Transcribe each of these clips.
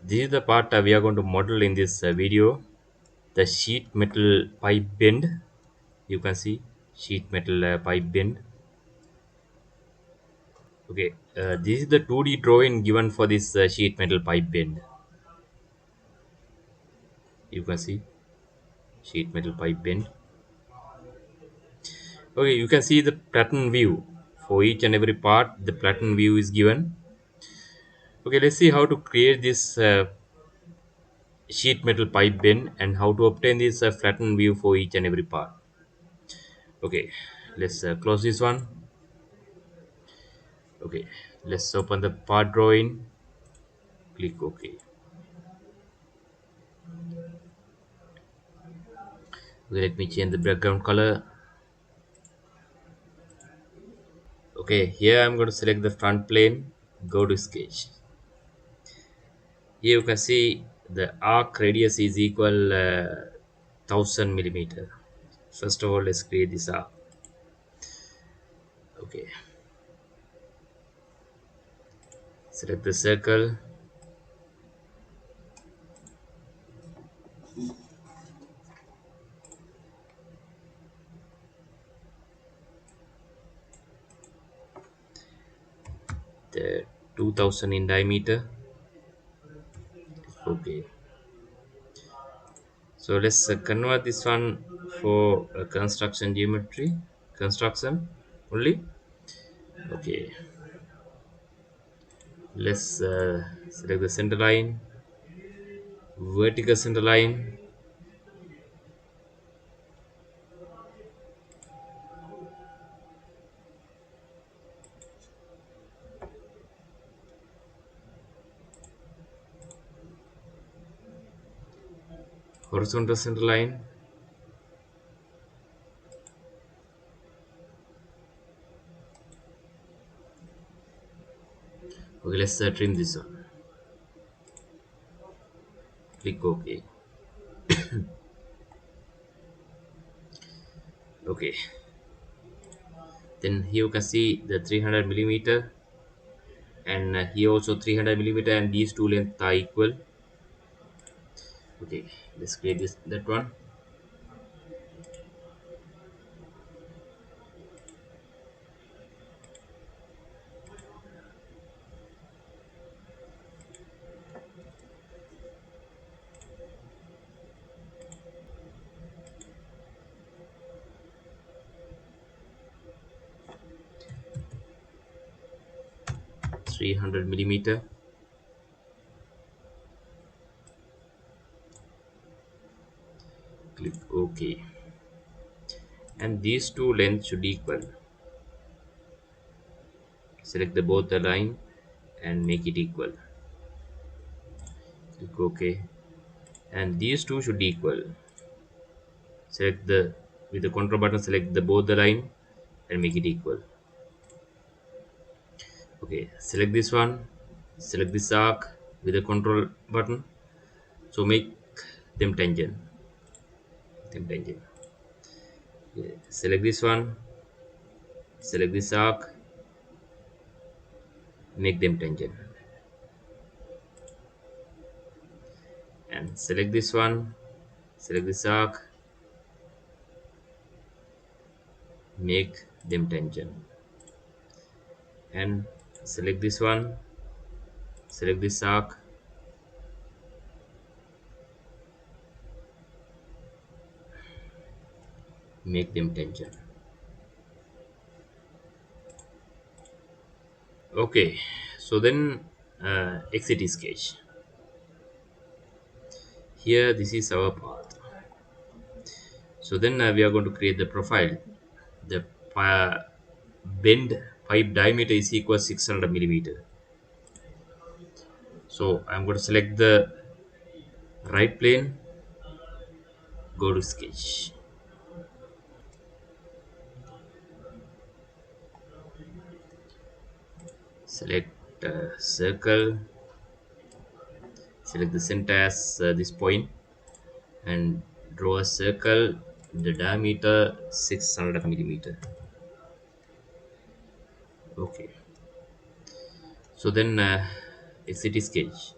This is the part we are going to model in this video, the sheet metal pipe bend. You can see sheet metal pipe bend. Okay, this is the 2D drawing given for this sheet metal pipe bend. You can see sheet metal pipe bend. Okay, you can see the pattern view for each and every part. The pattern view is given. Okay, let's see how to create this sheet metal pipe bend and how to obtain this flattened view for each and every part. Okay, let's close this one. Okay, let's open the part drawing. Click OK. Okay, let me change the background color. Okay, here I'm going to select the front plane. Go to sketch. Here you can see the arc radius is equal 1000 millimeter. First of all, let's create this arc. Okay, select the circle. The 2000 in diameter. Okay, so let's convert this one for construction geometry construction only. Okay, let's select the center line, vertical center line, horizontal center line. Okay, let's trim this one. Click OK. Okay, then here you can see the 300 millimeter, and here also 300 millimeter, and these two lengths are equal. Okay, let's create this that one. 300 millimeter. Click OK, and these two lengths should equal. Select the both the line and make it equal. Click OK, and these two should equal. Select the with the control button, select the both the line and make it equal. Okay, select this one, select this arc with the control button, so make them tangent. Okay, select this one, select this arc, make them tangent, and select this one, select this arc, make them tangent, and select this one, select this arc, make them tangent. Okay, so then exit sketch. Here this is our path. So then we are going to create the profile. The bend pipe diameter is equal 600 millimeter. So I'm going to select the right plane, go to sketch. Select circle, select the center as this point, and draw a circle. The diameter 600 millimeter. Okay, so then exit sketch.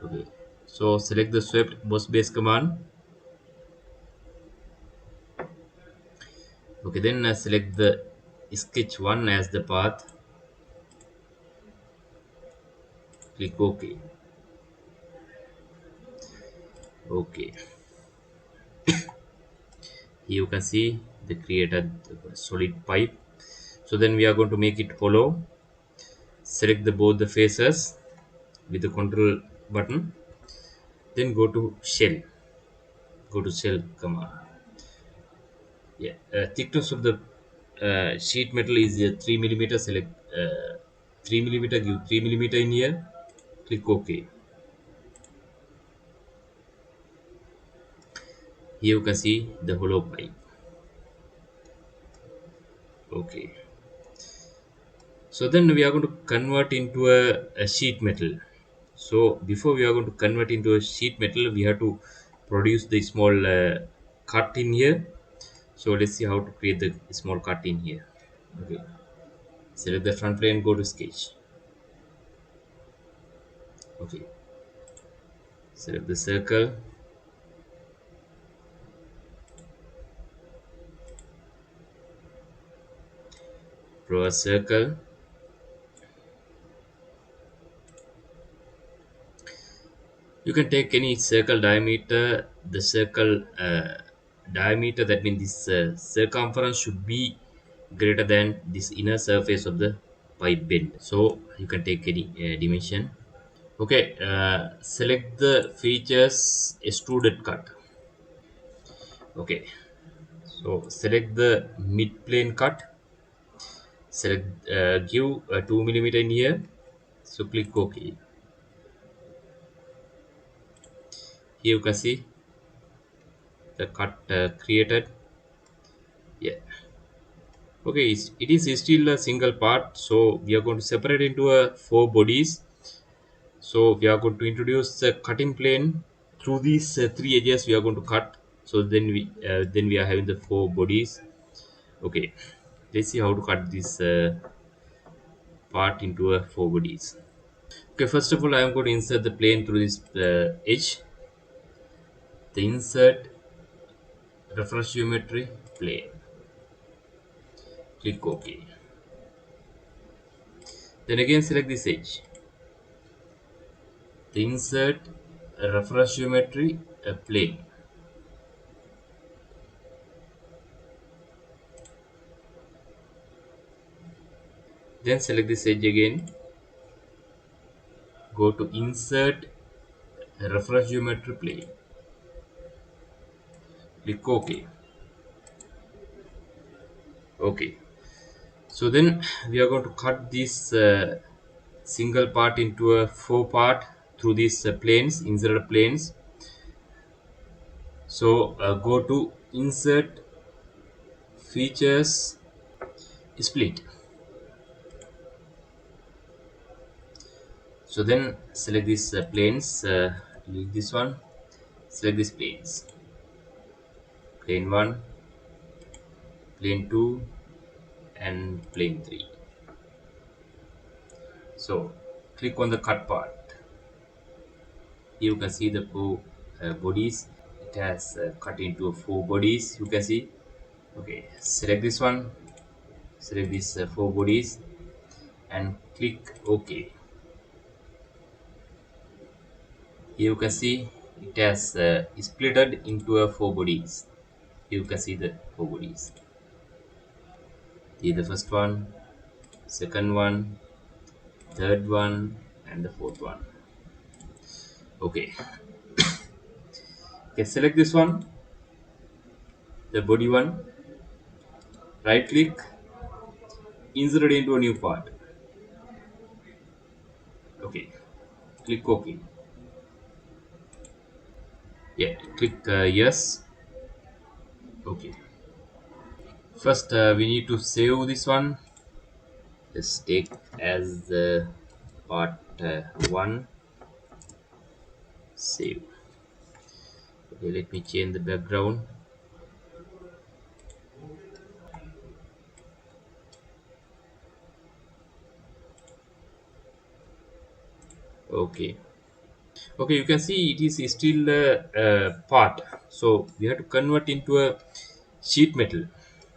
Okay, so select the swept boss base command. Okay, then select the sketch 1 as the path. Click OK. Okay, here you can see the created solid pipe. So then we are going to make it hollow. Select both the faces with the control button. Then go to shell. Go to shell command. Yeah, thickness of the sheet metal is 3 millimeter. Select 3 millimeter. Give 3 millimeter in here. Click OK. Here you can see the hollow pipe. Okay. So then we are going to convert into a sheet metal. So before we are going to convert into a sheet metal, we have to produce the small cut in here. So let's see how to create the small cut in here. Okay. Select the front plane. Go to sketch. Okay. Select the circle. Draw a circle. You can take any circle diameter. The circle diameter, that means this circumference should be greater than this inner surface of the pipe bend. So you can take any dimension. Okay, select the features extruded cut. Okay, so select the mid plane cut. Select give a 2 millimeter in here. So click OK. Here you can see the cut created. Yeah. Okay, it is still a single part, so we are going to separate into four bodies. So we are going to introduce a cutting plane through these three edges. We are going to cut. So then we are having the four bodies. Okay, let's see how to cut this part into four bodies. Okay, first of all, I am going to insert the plane through this edge. The insert reference geometry plane. Click OK. Then again select this edge. The insert reference geometry plane. Then select this edge again. Go to insert reference geometry plane. Click OK. Okay. So then we are going to cut this single part into a four part through these planes, inserted planes. So go to insert features split. So then select these planes, delete this one, select these planes, plane 1, plane 2 and plane 3. So click on the cut part. Here you can see the four bodies. It has cut into four bodies, you can see. Okay, select this one, select these four bodies and click OK. Here you can see it has splitted into four bodies. Here you can see the four bodies. Here the first one, second one, third one and the fourth one. Okay, okay, select this one, the body one, right click, insert it into a new part. Okay, click OK. Yeah, click yes. Okay, first we need to save this one. Let's take as the part 1. Save. Okay, let me change the background. Okay, Okay, you can see it is still a part, so we have to convert into a sheet metal.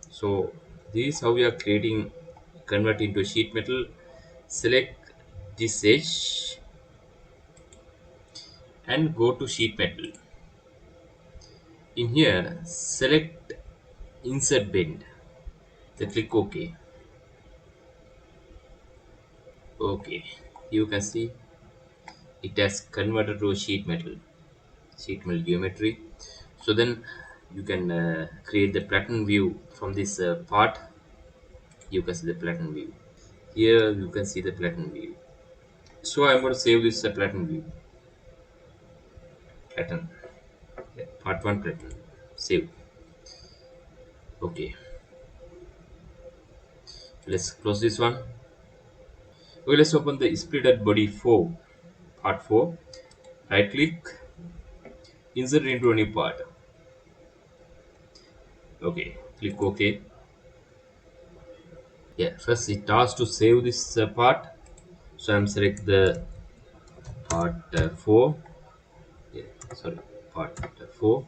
So this is how we are creating, convert into a sheet metal. Select this edge and go to sheet metal. In here select insert bend, then click OK. Okay, you can see it has converted to a sheet metal geometry. So then you can create the platen view from this part. You can see the platen view. Here you can see the platen view. So I'm going to save this platen view. Platen. Yeah, part 1 platen. Save. Okay. Let's close this one. Okay, let's open the splitted body 4. Part 4. Right click. Insert into a new part. Okay. Click OK. Yeah. First it asks to save this part. So I'm select the part 4. Yeah. Sorry. Part 4.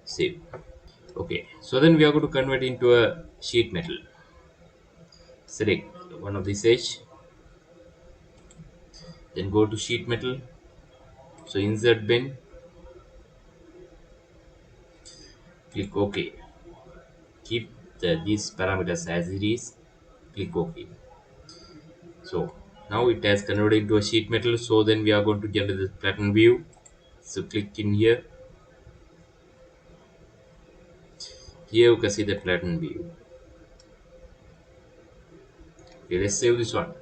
Save. Okay, so then we are going to convert into a sheet metal. Select one of these edge, then go to sheet metal. So insert bin, click OK. Keep these parameters as it is. Click OK. So now it has converted into a sheet metal. So then we are going to generate the pattern view. So click in here. Here you can see the pattern view. Okay, let's save this one.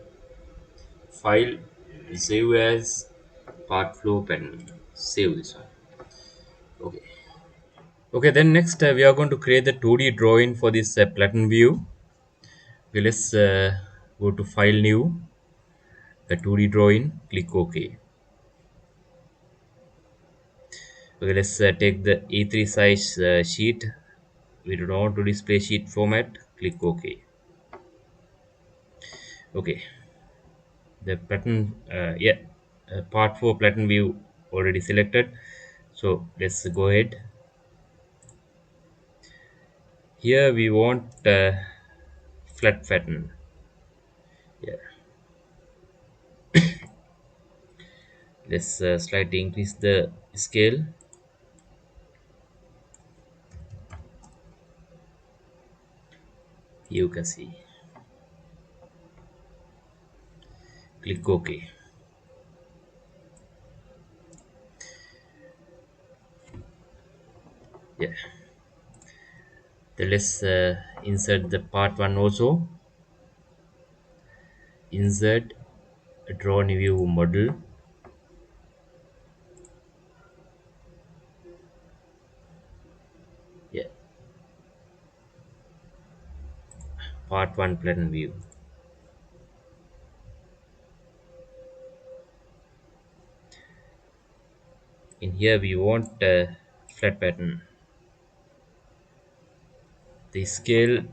File, save as part flow pattern. Save this one. Okay. Okay, then next we are going to create the 2D drawing for this platen view. Okay, let's go to file new, the 2D drawing, click OK. Okay, let's take the A3 size sheet. We don't want to display sheet format, click OK. Okay, the platen, part 4 platen view already selected. So let's go ahead. Here we want flat pattern. Yeah, let's slightly increase the scale. You can see. Click OK. Yeah. Then let's insert the part 1 also. Insert draw new view model. Yeah, part 1 plan view. In here we want flat pattern. The scale,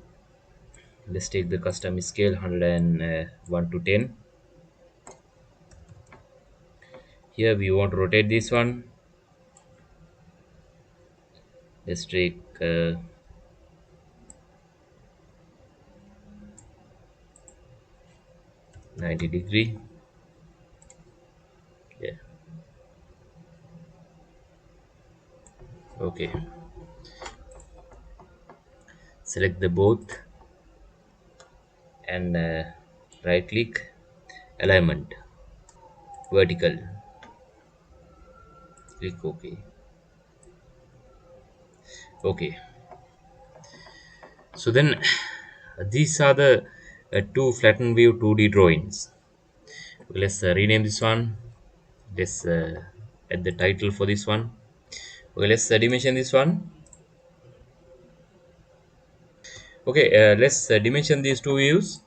let's take the custom scale 101 to 10. Here we want to rotate this one. Let's take 90-degree. Yeah. Okay. Select the both and right click, alignment, vertical. Click OK. Okay. So then these are the two flatten view 2D drawings. Let's rename this one. Let's add the title for this one. Okay, let's dimension this one. Okay, let's dimension these two views.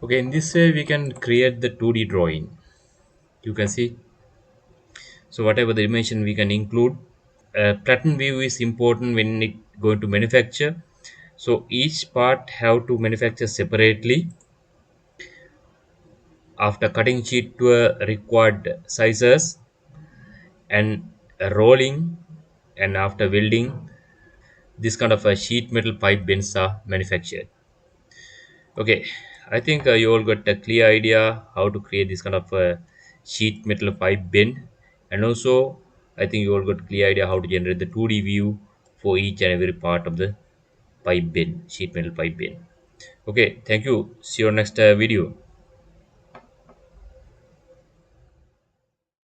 Okay, in this way we can create the 2D drawing. You can see, so whatever the dimension we can include. Pattern view is important when it going to manufacture. So each part have to manufacture separately after cutting sheet to a required sizes and rolling, and after welding this kind of a sheet metal pipe bends are manufactured. Okay, I think you all got a clear idea how to create this kind of sheet metal pipe bend, and also I think you all got clear idea how to generate the 2D view for each and every part of the pipe bend, sheet metal pipe bend. Okay, thank you, see you next video.